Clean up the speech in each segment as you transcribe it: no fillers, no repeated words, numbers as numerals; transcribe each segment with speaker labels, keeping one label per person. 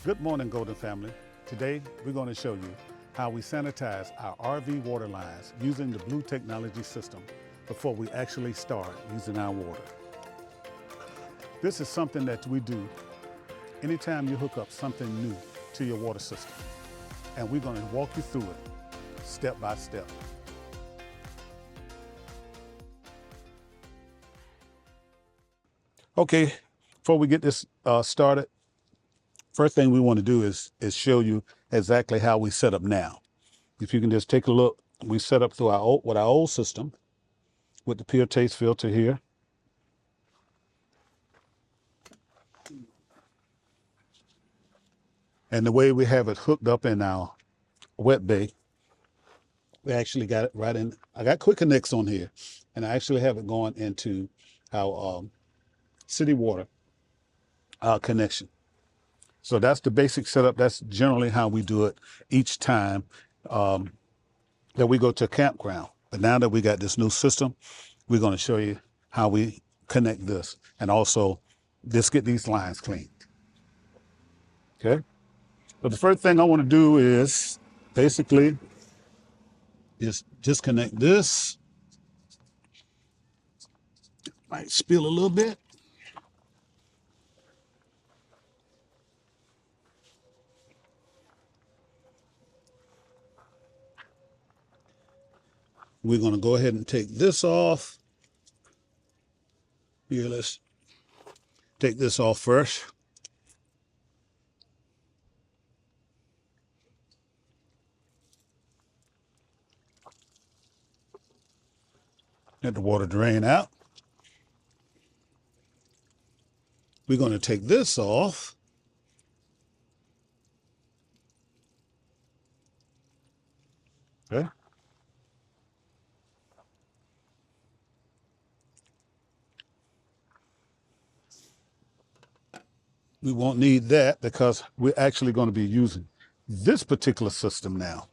Speaker 1: Good morning, Golden family. Today, we're going to show you how we sanitize our RV water lines using the Blue technology system before we actually start using our water. This is something that we do anytime you hook up something new to your water system. And we're going to walk you through it step by step. Okay, before we get this started, first thing we want to do is show you exactly how we set up now. If you can just take a look, we set up through our old system with the pure taste filter here. And the way we have it hooked up in our wet bay, we actually got it right in. I got quick connects on here, and I actually have it going into our city water connection. So that's the basic setup. That's generally how we do it each time that we go to a campground. But now that we got this new system, we're going to show you how we connect this and also just get these lines cleaned. Okay. So the first thing I want to do is basically is disconnect this. Might spill a little bit. We're going to go ahead and take this off. Here, let's take this off first. Let the water drain out. We're going to take this off. Okay. We won't need that because we're actually going to be using this particular system now.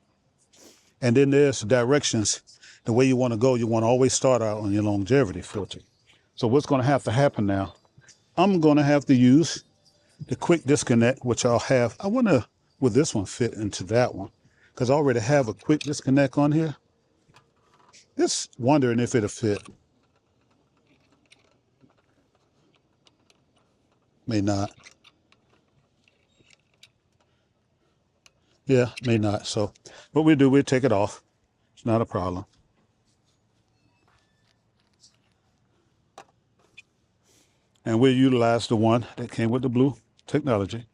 Speaker 1: And then there's directions. The way you want to go, you want to always start out on your longevity filter. So what's going to happen now, I'm going to have to use the quick disconnect, which I'll have. I wonder, will this one fit into that one? Because I already have a quick disconnect on here. Just wondering if it'll fit. May not. Yeah, may not. So what we do, we take it off. It's not a problem. And we'll utilize the one that came with the Blue technology.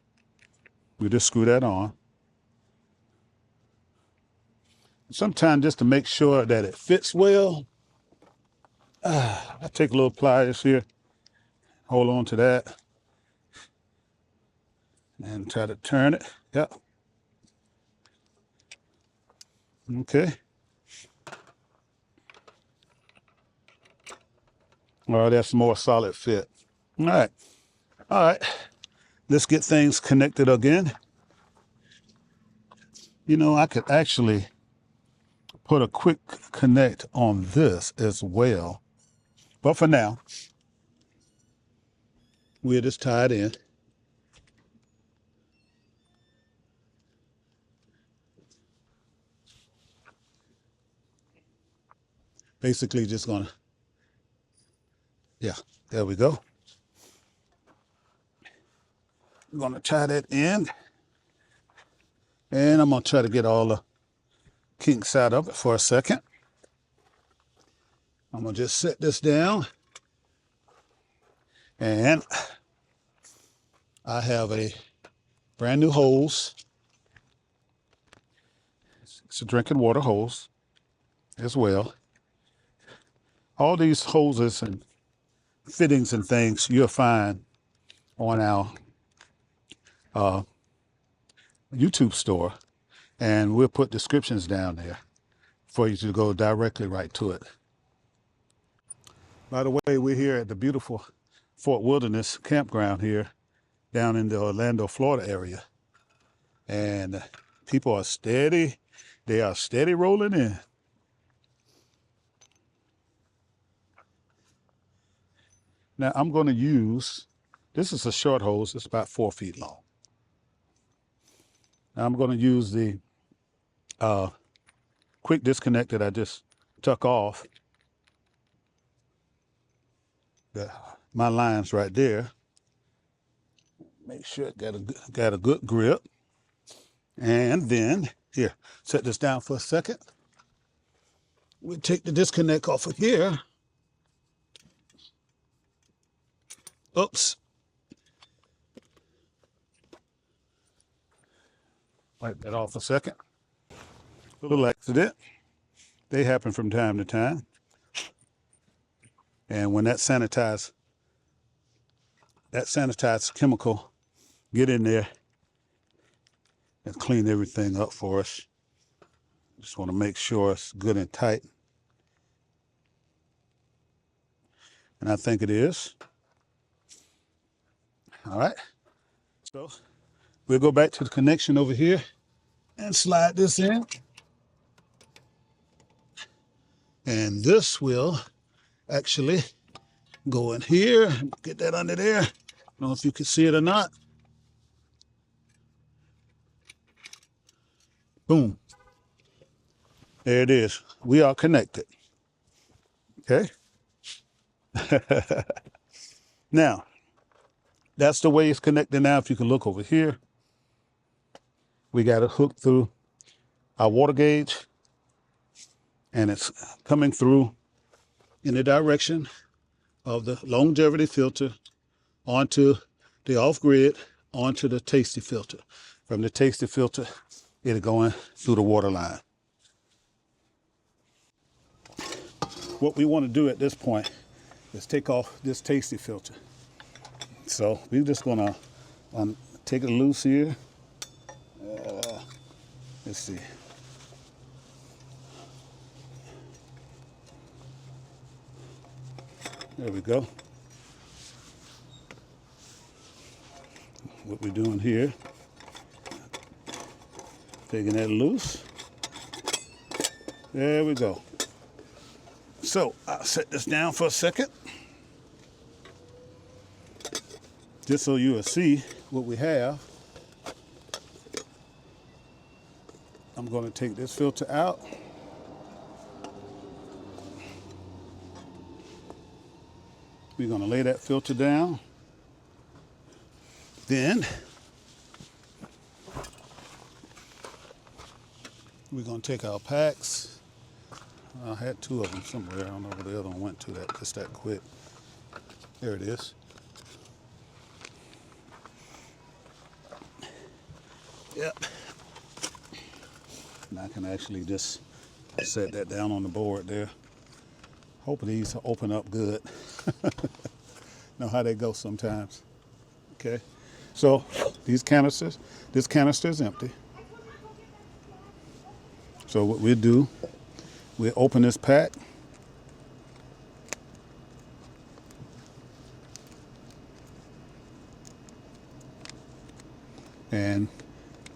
Speaker 1: We just screw that on. Sometimes just to make sure that it fits well, I take a little pliers here, hold on to that, and try to turn it. Yep. Okay. All right, that's more solid fit. All right. All right. Let's get things connected again. You know, I could actually put a quick connect on this as well. But for now, we'll just tie it in. Basically just gonna, yeah, there we go. We're gonna tie that in. And I'm gonna try to get all the kinks out of it for a second. I'm gonna just set this down. And I have a brand new hose. It's a drinking water hose as well. All these hoses and fittings and things you'll find on our YouTube store, and we'll put descriptions down there for you to go directly right to it. By the way, we're here at the beautiful Fort Wilderness campground here down in the Orlando, Florida area, and people are steady. They are steady rolling in. Now I'm going to use, this is a short hose, it's about 4 feet long. Now I'm going to use the quick disconnect that I just took off. My line's right there. Make sure it got a good grip. And then, here, set this down for a second. We take the disconnect off of here. Oops. Wipe that off a second. A little accident. They happen from time to time. And when that sanitized chemical get in there and clean everything up for us. Just want to make sure it's good and tight. And I think it is. All right. So we'll go back to the connection over here and slide this in. And this will actually go in here. Get that under there. I don't know if you can see it or not. Boom. There it is. We are connected. Okay. Now, that's the way it's connected now. If you can look over here, we got it hooked through our water gauge, and it's coming through in the direction of the longevity filter onto the off-grid, onto the tasty filter. From the tasty filter, it'll go in through the water line. What we want to do at this point is take off this tasty filter. So we're just gonna take it loose here. Let's see. There we go. What we're doing here, taking that loose. There we go. So I'll set this down for a second, just so you will see what we have. I'm going to take this filter out. We're going to lay that filter down. Then we're going to take our packs. I had two of them somewhere. I don't know where the other one went to that just that quick. There it is. Yep. And I can actually just set that down on the board there. Hoping these open up good. Know how they go sometimes. Okay. So this canister is empty. So what we'll do, we'll open this pack. And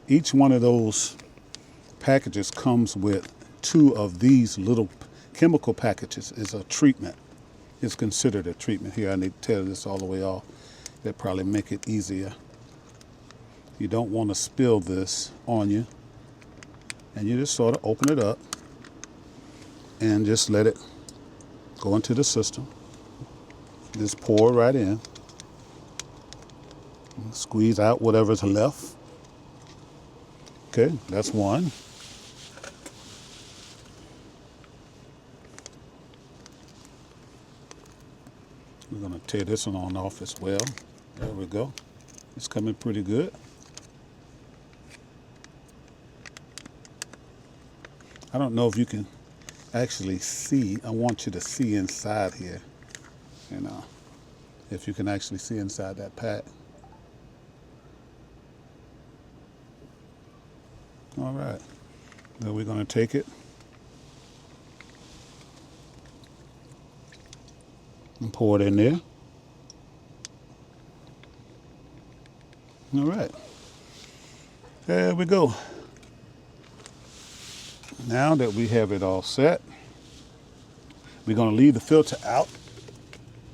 Speaker 1: each one of those packages comes with 2 of these little chemical packages. Is a treatment. It's considered a treatment. Here, I need to tear this all the way off. That probably make it easier. You don't want to spill this on you. And you just sort of open it up and just let it go into the system. Just pour right in. And squeeze out whatever's left. Okay, that's one. We're going to tear this one on off as well. There we go. It's coming pretty good. I don't know if you can actually see. I want you to see inside here. You know, if you can actually see inside that pack. All right. Then we're going to take it and pour it in there. All right. There we go. Now that we have it all set, we're going to leave the filter out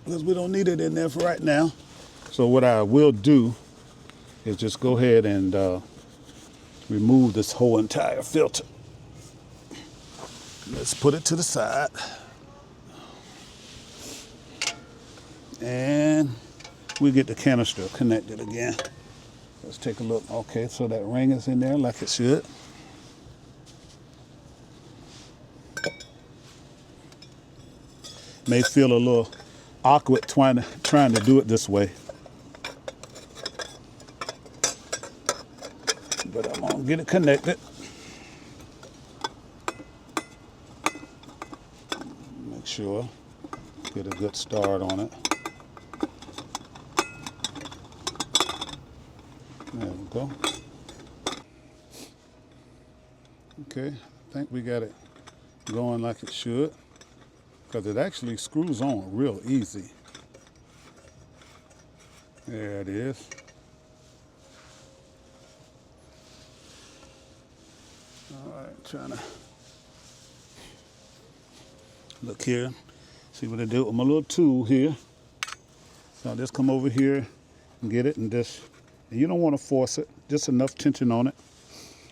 Speaker 1: because we don't need it in there for right now. So what I will do is just go ahead and remove this whole entire filter. Let's put it to the side. And we get the canister connected again. Let's take a look. Okay, so that ring is in there like it should. May feel a little awkward trying to do it this way. But I'm gonna get it connected. Make sure, get a good start on it. There we go. Okay, I think we got it going like it should, because it actually screws on real easy. There it is. All right, trying to look here, see what I do with my little tool here. So I'll just come over here and get it, and just, and you don't want to force it, just enough tension on it.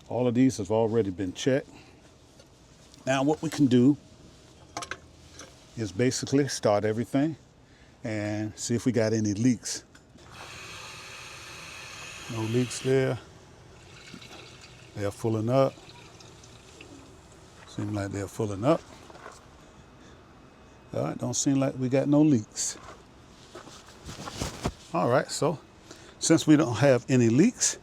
Speaker 1: All of these have already been checked. Now what we can do is basically start everything and see if we got any leaks. No leaks there. They're filling up. Seem like they're filling up. All right, don't seem like we got no leaks. All right, so since we don't have any leaks,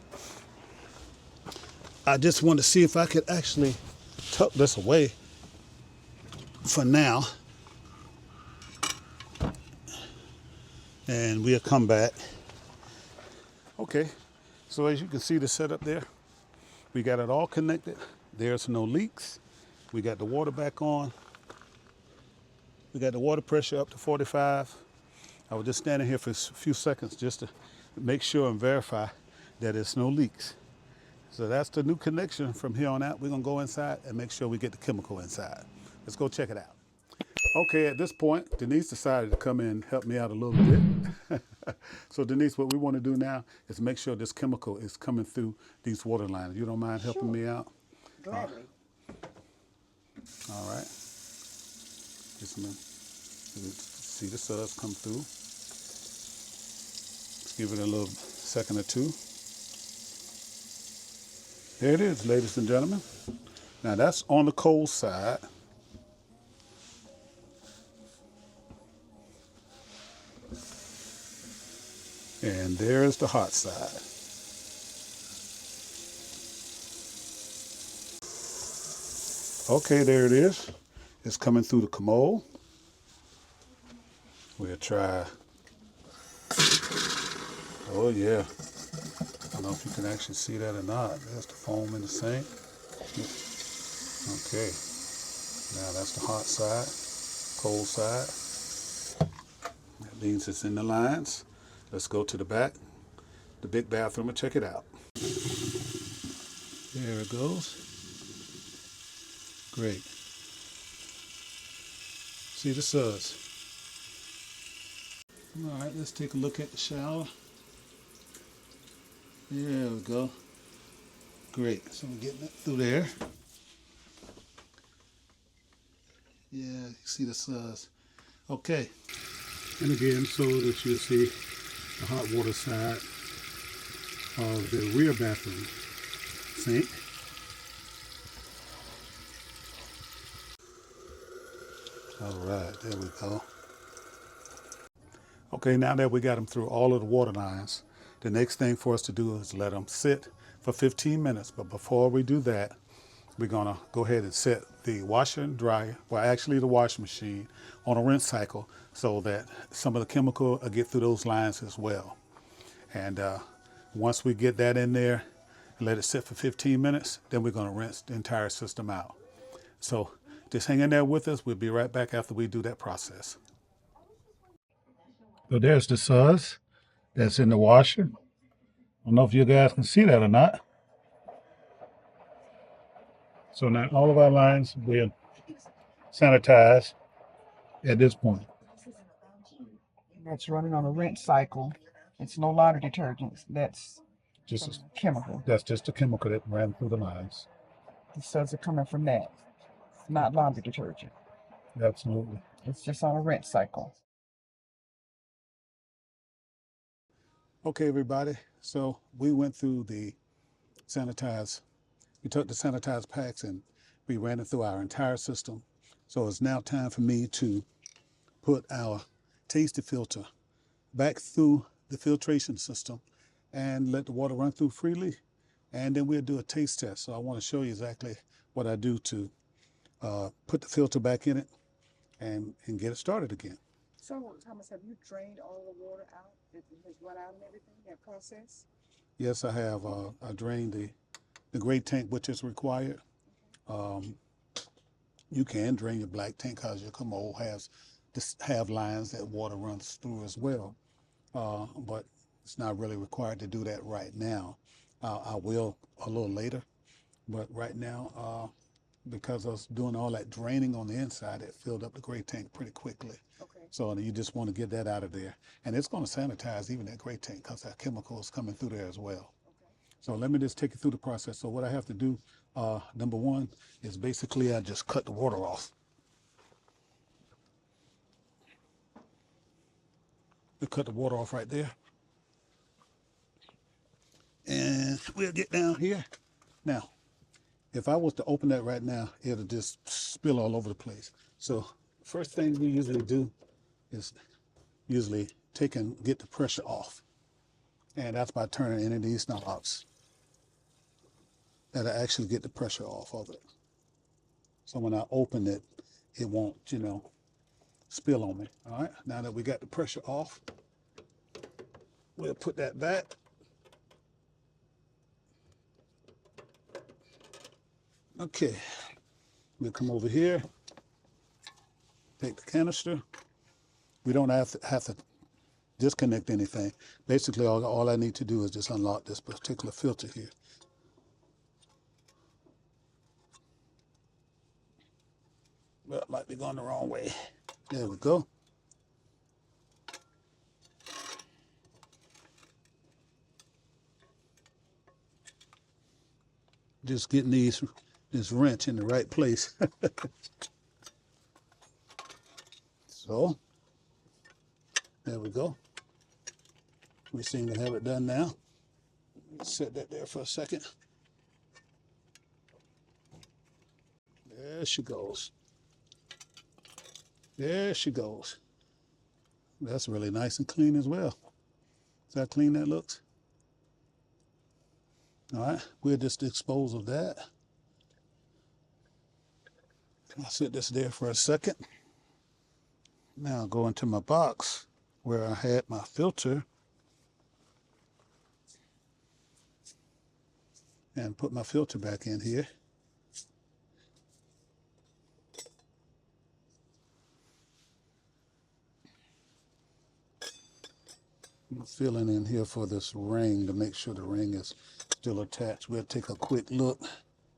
Speaker 1: I just want to see if I could actually tuck this away for now. And we'll come back. Okay, so as you can see the setup there, we got it all connected. There's no leaks. We got the water back on. We got the water pressure up to 45. I was just standing here for a few seconds just to make sure and verify that there's no leaks. So that's the new connection from here on out. We're gonna go inside and make sure we get the chemical inside. Let's go check it out. Okay, at this point, Denise decided to come in and help me out a little bit. So Denise, what we want to do now is make sure this chemical is coming through these water lines. You don't mind helping me out?
Speaker 2: Gladly.
Speaker 1: All right. Just see the suds come through. Let's give it a little second or two. There it is, ladies and gentlemen. Now that's on the cold side. And there's the hot side. Okay, there it is. It's coming through the commode. We'll try. Oh yeah. I don't know if you can actually see that or not. There's the foam in the sink. Okay. Now that's the hot side, cold side. That means it's in the lines. Let's go to the back, the big bathroom, and check it out. There it goes. Great. See the suds. All right, let's take a look at the shower. There we go. Great. So I'm getting it through there. Yeah, you see the suds. Okay. And again, so that you'll see the hot water side of the rear bathroom sink. All right, there we go. Okay, now that we got them through all of the water lines, the next thing for us to do is let them sit for 15 minutes. But before we do that, we're gonna go ahead and set the washer and dryer, well actually the washing machine, on a rinse cycle so that some of the chemical will get through those lines as well. And once we get that in there and let it sit for 15 minutes, then we're gonna rinse the entire system out. So just hang in there with us. We'll be right back after we do that process. So there's the suds that's in the washer. I don't know if you guys can see that or not. So now all of our lines will sanitize at this point.
Speaker 2: That's running on a rinse cycle. It's no laundry detergents. That's
Speaker 1: just
Speaker 2: chemical.
Speaker 1: that's just a chemical that ran through the lines.
Speaker 2: The suds are coming from that. It's not laundry detergent.
Speaker 1: Absolutely.
Speaker 2: It's just on a rinse cycle.
Speaker 1: Okay, everybody. So we went through the Sanitize. We took the Sanitize packs and we ran it through our entire system. So it's now time for me to put our tasty filter back through the filtration system and let the water run through freely. And then we'll do a taste test. So I want to show you exactly what I do to put the filter back in it and get it started again.
Speaker 2: So, Thomas, have you drained all the water out? It has run out and everything, that process?
Speaker 1: Yes, I have. I drained the gray tank, which is required. You can drain your black tank because your commode has lines that water runs through as well. But it's not really required to do that right now. I will a little later, but right now, because I was doing all that draining on the inside, it filled up the gray tank pretty quickly.
Speaker 2: Okay.
Speaker 1: So you just want to get that out of there. And it's going to sanitize even that gray tank because that chemical is coming through there as well.
Speaker 2: Okay.
Speaker 1: So let me just take you through the process. So what I have to do, number one, is basically I just cut the water off. We cut the water off right there. And we'll get down here. Now, if I was to open that right now, it'll just spill all over the place. So first thing we usually do is take and get the pressure off. And that's by turning any of these knobs. That'll actually get the pressure off of it. So when I open it, it won't, spill on me. All right, now that we got the pressure off, we'll put that back. Okay, we'll come over here, take the canister. We don't have to disconnect anything. Basically, all I need to do is just unlock this particular filter here. Well, it might be going the wrong way. There we go. Just getting this wrench in the right place. So, there we go. We seem to have it done now. Set that there for a second. There she goes. There she goes. That's really nice and clean as well. See how clean that looks? All right, we'll just dispose of that. I'll set this there for a second. Now I'll go into my box where I had my filter and put my filter back in here. I'm feeling in here for this ring to make sure the ring is still attached. We'll take a quick look.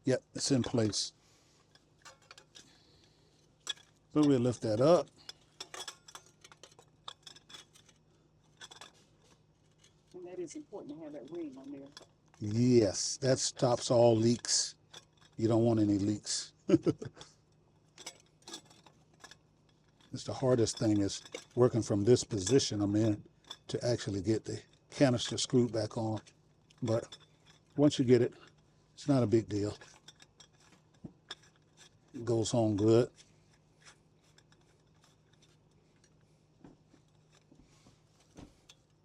Speaker 1: Yep, it's in place. So we'll lift that up.
Speaker 2: And that is important to have that ring on there.
Speaker 1: Yes, that stops all leaks. You don't want any leaks. It's the hardest thing is working from this position I'm in to actually get the canister screwed back on. But once you get it, it's not a big deal. It goes on good.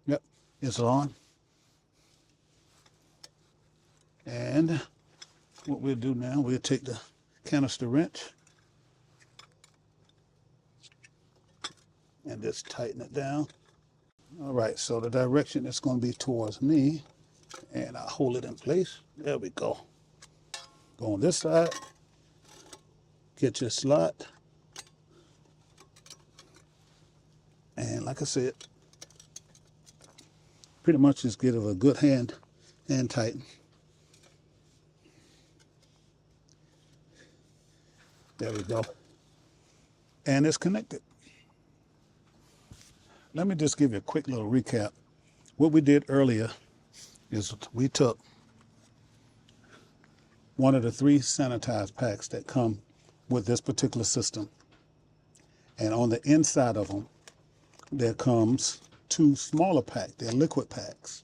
Speaker 1: Yep, it's on. And what we'll do now, we'll take the canister wrench and just tighten it down. All right, so the direction is going to be towards me, and I'll hold it in place. There we go. Go on this side, get your slot, and like I said, pretty much just give it a good hand and tighten. There we go. And it's connected. Let me just give you a quick little recap. What we did earlier is we took one of the 3 Sanitize packs that come with this particular system. And on the inside of them, there comes 2 smaller packs. They're liquid packs.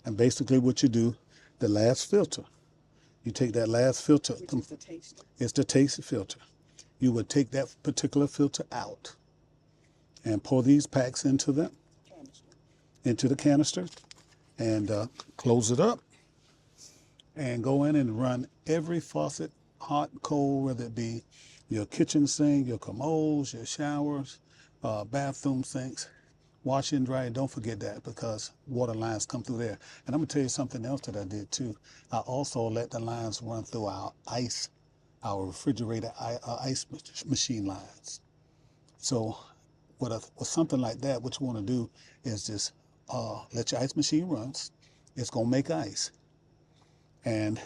Speaker 1: And basically what you do, the last filter, you take that last filter.
Speaker 2: Which is the taste.
Speaker 1: It's the taste filter. You would take that particular filter out and pour these packs into the canister and close it up and go in and run every faucet, hot, cold, whether it be your kitchen sink, your commodes, your showers, bathroom sinks, wash and dry. Don't forget that, because water lines come through there. And I'm gonna tell you something else that I did too. I also let the lines run through our refrigerator ice machine lines. So with something like that, what you want to do is just let your ice machine run. It's gonna make ice, and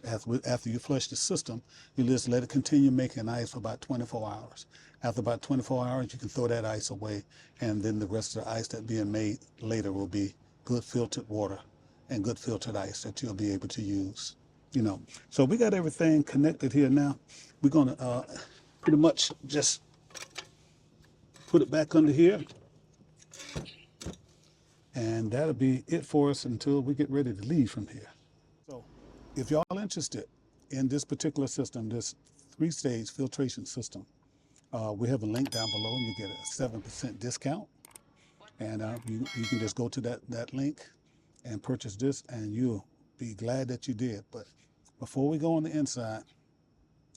Speaker 1: after you flush the system, you just let it continue making ice for about 24 hours. After about 24 hours, you can throw that ice away, and then the rest of the ice that's being made later will be good filtered water and good filtered ice that you'll be able to use. You know, so we got everything connected here now. We're gonna pretty much just put it back under here, and that'll be it for us until we get ready to leave from here. So if y'all interested in this particular system, this 3-stage filtration system, we have a link down below, and you get a 7% discount. And you can just go to that link and purchase this, and you'll be glad that you did. But before we go on the inside,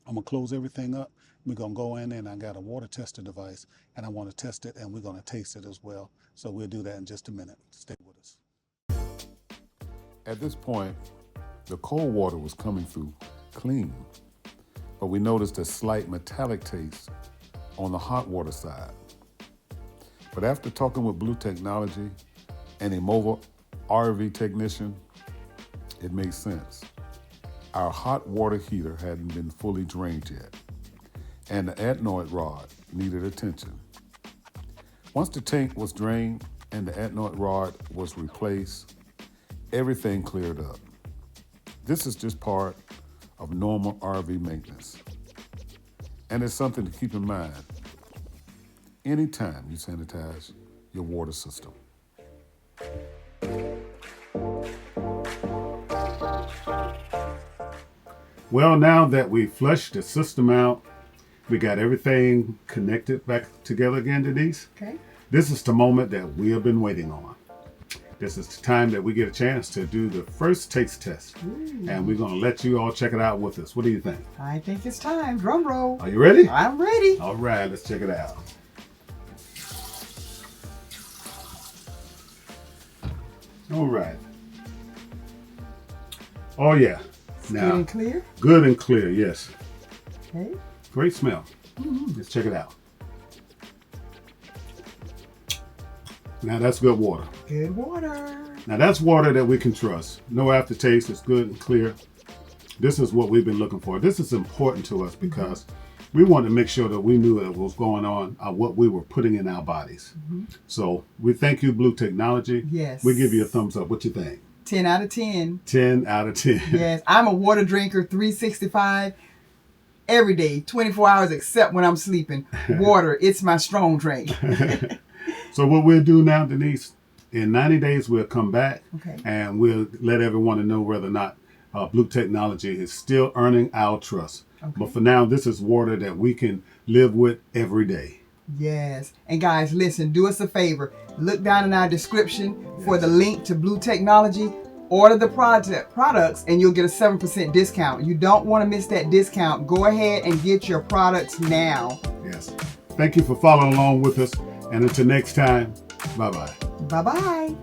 Speaker 1: I'm gonna close everything up. We're gonna go in, and I got a water tester device, and I want to test it, and we're gonna taste it as well. So we'll do that in just a minute. Stay with us.
Speaker 3: At this point, the cold water was coming through clean, but we noticed a slight metallic taste on the hot water side. But after talking with Blue Technology and a mobile RV technician, it made sense. Our hot water heater hadn't been fully drained yet, and the adenoid rod needed attention. Once the tank was drained and the adenoid rod was replaced, everything cleared up. This is just part of normal RV maintenance. And it's something to keep in mind anytime you sanitize your water system.
Speaker 1: Well, now that we flushed the system out, we got everything connected back together again, Denise.
Speaker 2: Okay.
Speaker 1: This is the moment that we have been waiting on. This is the time that we get a chance to do the first taste test.
Speaker 2: Ooh.
Speaker 1: And we're going to let you all check it out with us. What do you think?
Speaker 2: I think it's time. Drum roll.
Speaker 1: Are you ready?
Speaker 2: I'm ready.
Speaker 1: All right, let's check it out. All right. Oh, yeah. Now,
Speaker 2: Good and clear.
Speaker 1: Good and clear, yes.
Speaker 2: Okay.
Speaker 1: Great smell. Let's check it out. Now, that's good water.
Speaker 2: Good water.
Speaker 1: Now, that's water that we can trust. No aftertaste. It's good and clear. This is what we've been looking for. This is important to us because we wanted to make sure that we knew what was going on, what we were putting in our bodies. So we thank you, Blue Technology.
Speaker 2: Yes.
Speaker 1: We give you a thumbs up. What you think?
Speaker 2: 10 out of 10.
Speaker 1: 10 out of 10.
Speaker 2: Yes. I'm a water drinker 365 every day, 24 hours except when I'm sleeping. Water, it's my strong drink.
Speaker 1: So what we'll do now, Denise, in 90 days, we'll come back and we'll let everyone know whether or not Blue Technology is still earning our trust. But for now, this is water that we can live with every day.
Speaker 2: Yes. And guys, listen, do us a favor. Look down in our description for the link to Blue Technology. Order the products and you'll get a 7% discount. You don't want to miss that discount. Go ahead and get your products now.
Speaker 1: Yes. Thank you for following along with us. And until next time, bye-bye.
Speaker 2: Bye-bye.